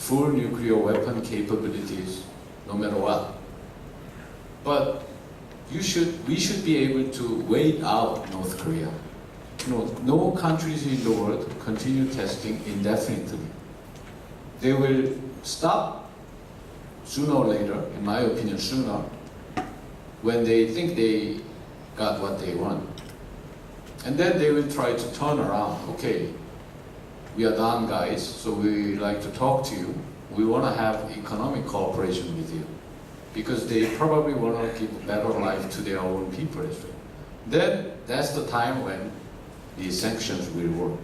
full nuclear weapon capabilities no matter what. But we should be able to wait out North Korea. No countries in the world continue testing indefinitely. They will stop sooner or later, in my opinion sooner, when they think they got what they want. And then they will try to turn around. Okay, we are done guys, so we like to talk to you. We want to have economic cooperation with you. Because they probably want to give a better life to their own people as well. Then that's the time when the sanctions will work.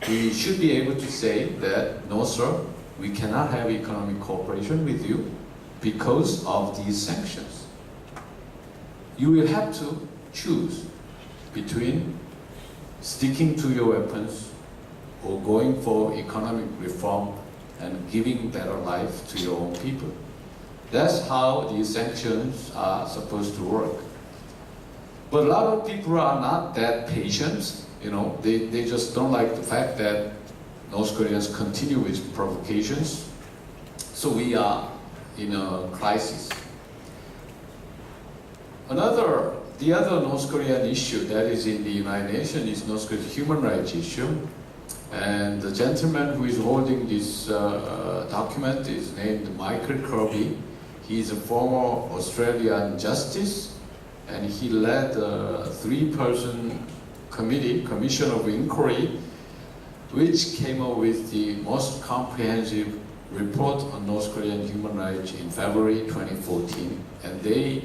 We should be able to say that, no sir, we cannot have economic cooperation with you because of these sanctions. You will have to choose between sticking to your weapons or going for economic reform and giving better life to your own people. That's how these sanctions are supposed to work. But a lot of people are not that patient. They just don't like the fact that North Koreans continue with provocations. So we are in a crisis. The other North Korean issue that is in the United Nations is North Korea's human rights issue. And the gentleman who is holding this document is named Michael Kirby. He is a former Australian justice, and he led a 3-person commission of inquiry, which came up with the most comprehensive report on North Korean human rights in February 2014. And they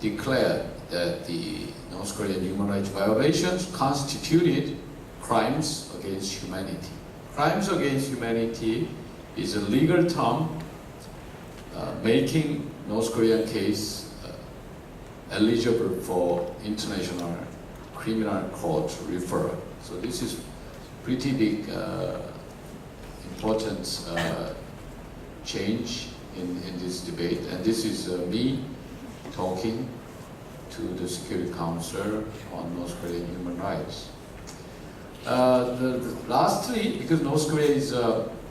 declared that the North Korean human rights violations constituted crimes against humanity. Crimes against humanity is a legal term making North Korean case eligible for international criminal court referral. So this is pretty big, important change in this debate. And this is me talking to the Security Council on North Korean human rights. Lastly, because North Korea is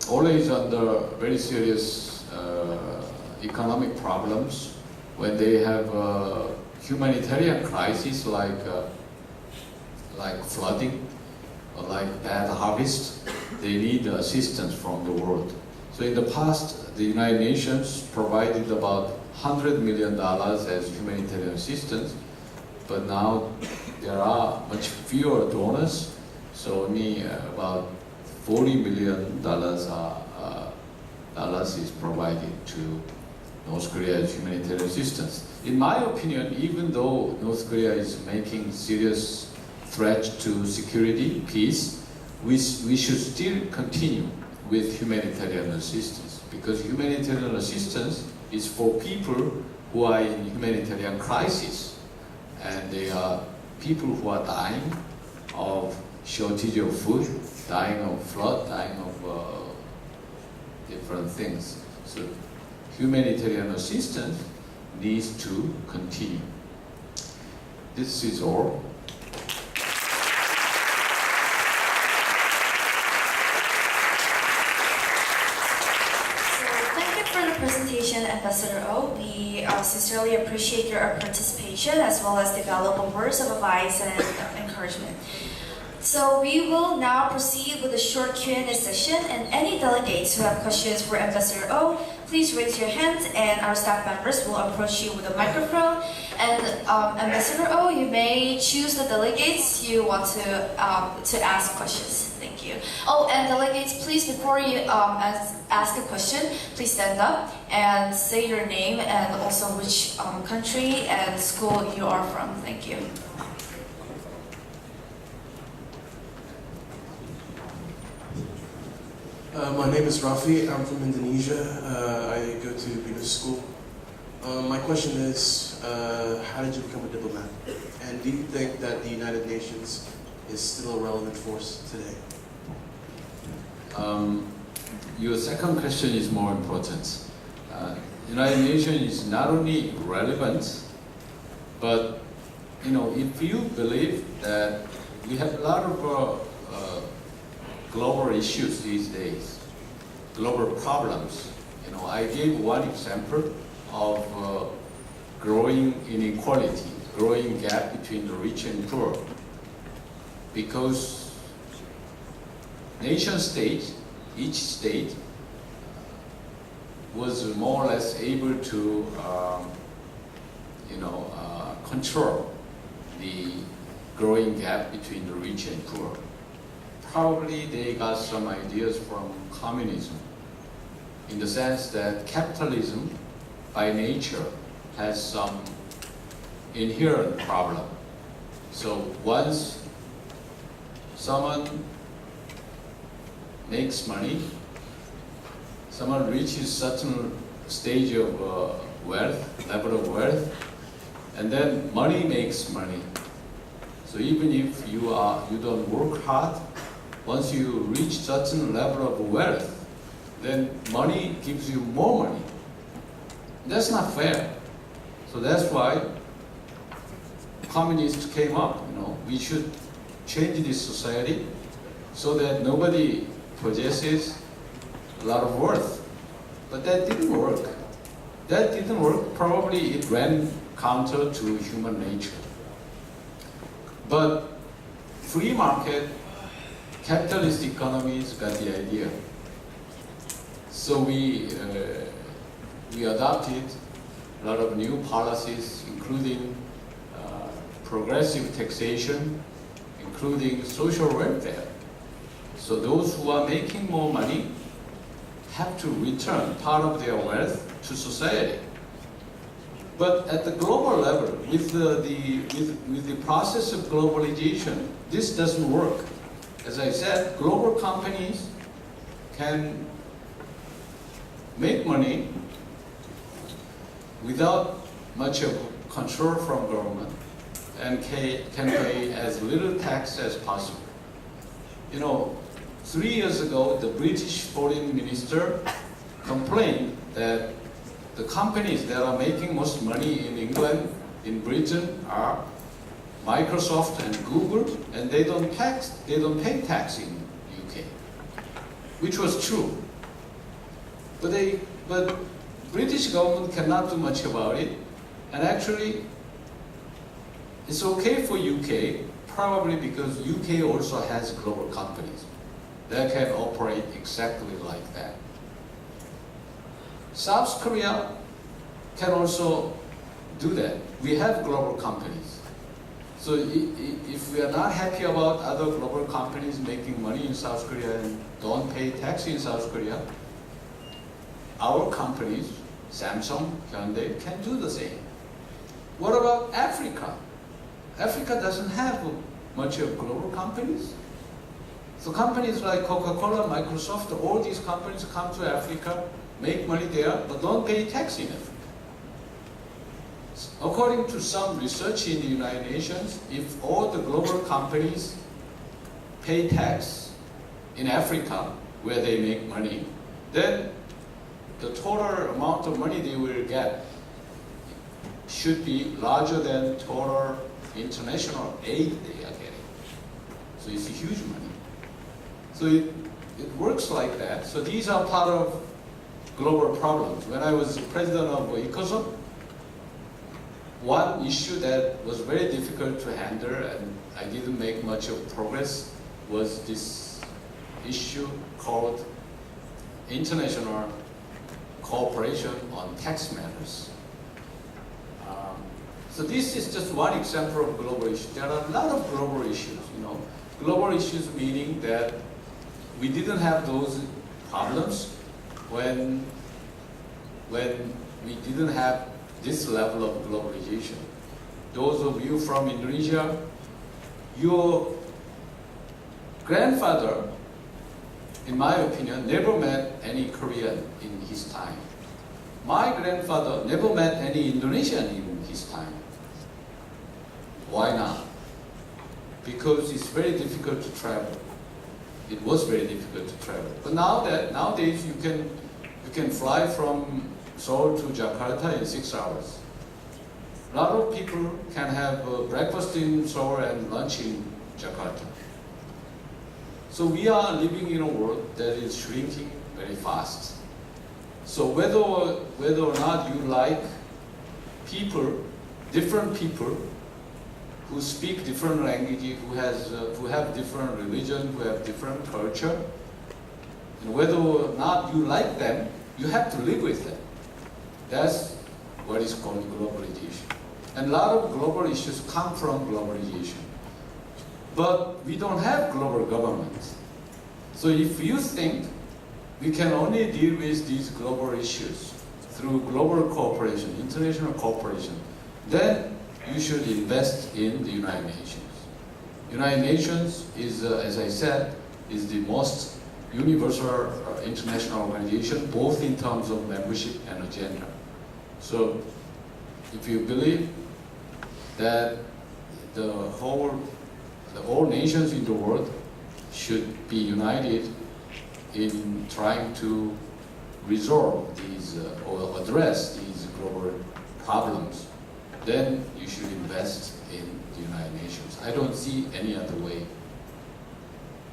always under very serious economic problems, when they have humanitarian crises like flooding or like bad harvest, they need assistance from the world. So in the past, the United Nations provided about $100 million as humanitarian assistance, but now there are much fewer donors, so only about $40 million is provided to North Korea's humanitarian assistance. In my opinion, even though North Korea is making serious threat to security, peace, we should still continue with humanitarian assistance, because humanitarian assistance is for people who are in humanitarian crisis, and they are people who are dying of shortage of food, dying of flood, dying of different things. So humanitarian assistance needs to continue. This is all. Presentation, Ambassador Oh. We sincerely appreciate your participation as well as the valuable words of advice and encouragement. So we will now proceed with a short Q&A session, and any delegates who have questions for Ambassador Oh, please raise your hand and our staff members will approach you with a microphone. And Ambassador Oh, you may choose the delegates you want to ask questions. Thank you. Oh, and delegates, please, before you ask a question, please stand up and say your name and also which country and school you are from. Thank you. My name is Rafi. I'm from Indonesia. I go to business school. My question is, how did you become a diplomat? And do you think that the United Nations is still a relevant force today? Your second question is more important. United Nations is not only relevant, but if you believe that we have a lot of global issues these days, global problems. I gave one example of growing inequality, growing gap between the rich and poor. Because nation state, each state was more or less able to control the growing gap between the rich and poor. Probably they got some ideas from communism, in the sense that capitalism by nature has some inherent problem. So once someone makes money, someone reaches certain stage of wealth, level of wealth, and then money makes money. So even if you don't work hard, once you reach certain level of wealth, then money gives you more money. That's not fair. So that's why communists came up. We should change this society so that nobody possesses a lot of worth. But that didn't work. That didn't work. Probably it ran counter to human nature. But free market, capitalist economies got the idea. So we adopted a lot of new policies, including progressive taxation, including social welfare. So those who are making more money have to return part of their wealth to society. But at the global level, with the process of globalization, this doesn't work. As I said, global companies can make money without much of control from government and can pay as little tax as possible. 3 years ago, the British foreign minister complained that the companies that are making most money in England, in Britain, are Microsoft and Google, and they don't pay tax in UK, which was true. But British government cannot do much about it, and actually, it's okay for UK, probably because UK also has global companies that can operate exactly like that. South Korea can also do that. We have global companies. So if we are not happy about other global companies making money in South Korea and don't pay tax in South Korea, our companies, Samsung, Hyundai, can do the same. What about Africa? Africa doesn't have much of global companies. So companies like Coca-Cola, Microsoft, all these companies come to Africa, make money there, but don't pay tax in Africa. According to some research in the United Nations, if all the global companies pay tax in Africa, where they make money, then the total amount of money they will get should be larger than total international aid they are getting. So it's huge money. So it works like that. So these are part of global problems. When I was president of ECOSOC, one issue that was very difficult to handle and I didn't make much of progress was this issue called international cooperation on tax matters. So this is just one example of global issues. There are a lot of global issues, Global issues meaning that we didn't have those problems when we didn't have this level of globalization. Those of you from Indonesia, your grandfather, in my opinion, never met any Korean in his time. My grandfather never met any Indonesian in his time. Why not? Because it's very difficult to travel. It was very difficult to travel. But nowadays you can fly from Seoul to Jakarta in 6 hours. A lot of people can have breakfast in Seoul and lunch in Jakarta. So we are living in a world that is shrinking very fast. So whether or not you like people, different people who speak different languages, who have different religion, who have different culture, and whether or not you like them, you have to live with them. That's what is called globalization. And a lot of global issues come from globalization. But we don't have global governments. So if you think we can only deal with these global issues through global cooperation, international cooperation, then you should invest in the United Nations. United Nations is, as I said, is the most universal international organization, both in terms of membership and agenda. So if you believe that all nations in the world should be united in trying to resolve these or address these global problems, then you should invest in the United Nations. I don't see any other way.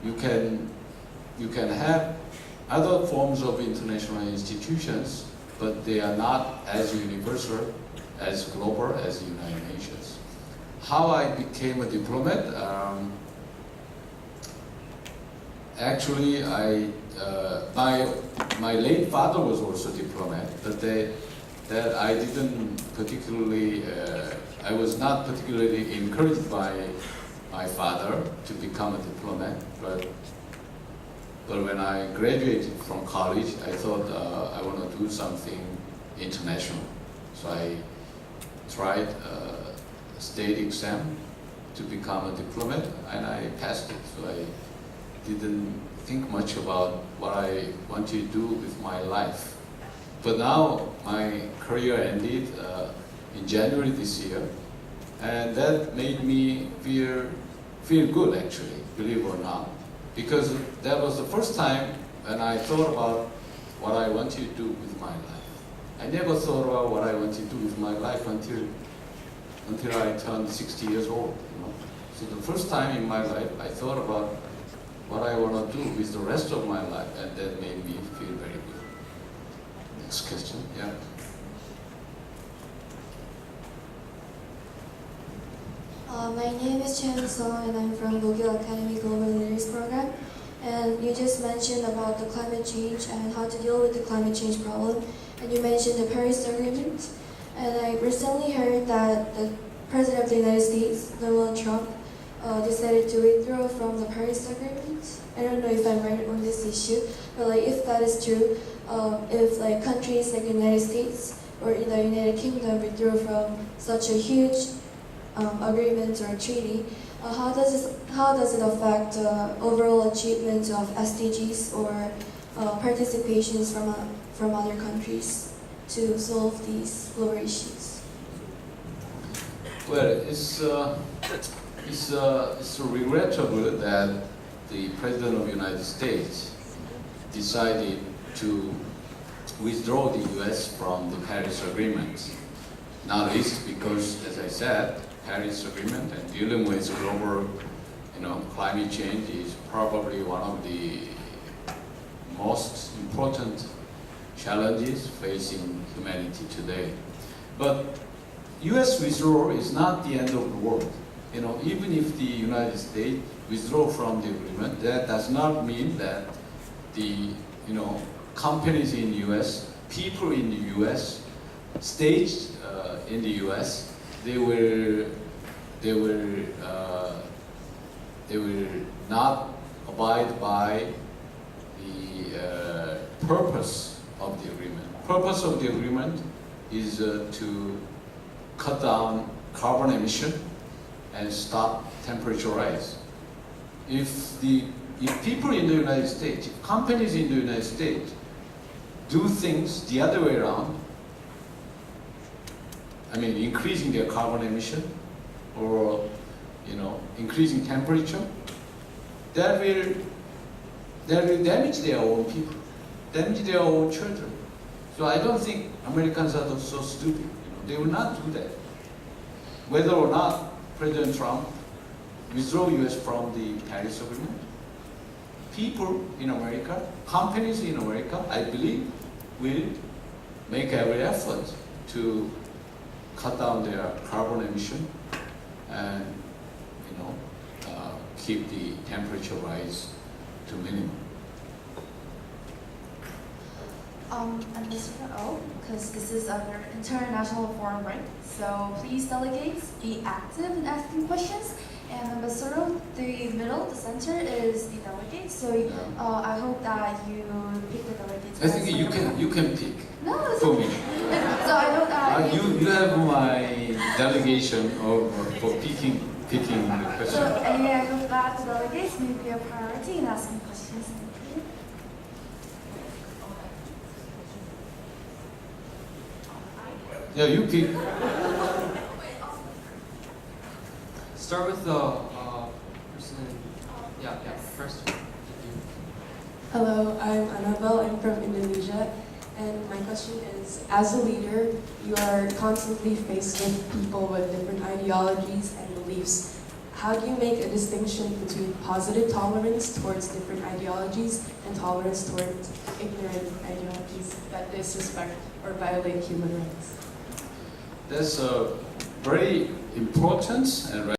You can have other forms of international institutions, but they are not as universal, as global as the United Nations. How I became a diplomat? Actually, my late father was also a diplomat, but that I didn't particularly, I was not particularly encouraged by my father to become a diplomat, but when I graduated from college, I thought I want to do something international. So I tried a state exam to become a diplomat, and I passed it. So I didn't think much about what I want to do with my life. But now my career ended in January this year, and that made me feel good, actually, believe it or not, because that was the first time when I thought about what I want to do with my life. I never thought about what I want to do with my life until I turned 60 years old. So the first time in my life, I thought about what I want to do with the rest of my life, and that made me feel very good. Next question, yeah. My name is Chen Song, and I'm from Bugil Academy Global Leaders Program. And you just mentioned about the climate change and how to deal with the climate change problem. And you mentioned the Paris Agreement. And I recently heard that the President of the United States, Donald Trump, decided to withdraw from the Paris Agreement. I don't know if I'm right on this issue, but if that is true, if countries like the United States or the United Kingdom withdraw from such a huge agreement or treaty, how does it affect overall achievement of SDGs or participations from other countries to solve these global issues? Well, it's regrettable that the President of the United States decided to withdraw the U.S. from the Paris Agreement. Not least because, as I said, Paris Agreement and dealing with global, climate change is probably one of the most important challenges facing humanity today. But U.S. withdrawal is not the end of the world. Even if the United States withdraw from the agreement, that does not mean that the, companies in the U.S., people in the U.S., states in the U.S., they will not abide by the purpose of the agreement. Purpose of the agreement is to cut down carbon emission and stop temperature rise. If people in the United States, if companies in the United States do things the other way around, increasing their carbon emission or increasing temperature, that will damage their own people, damage their own children. So I don't think Americans are so stupid. They will not do that. Whether or not President Trump withdraw U.S. from the Paris Agreement, people in America, companies in America, I believe, will make every effort to cut down their carbon emission and, keep the temperature rise to minimum. Ambassador O, because this is an international forum, right? So please, delegates, be active in asking questions. And Ambassador, the middle, the center is the delegates. So I hope that you pick the delegates. I think you can pick No, it's for okay. me. So I hope that You have my delegation for picking the So question. anyway, I hope that the delegates may be a priority in asking questions. Thank you. Yeah, you pick. Start with the person. Yeah, first. Hello, I'm Annabelle. I'm from Indonesia. And my question is, as a leader, you are constantly faced with people with different ideologies and beliefs. How do you make a distinction between positive tolerance towards different ideologies and tolerance towards ignorant ideologies that disrespect or violate human rights? That's a very important and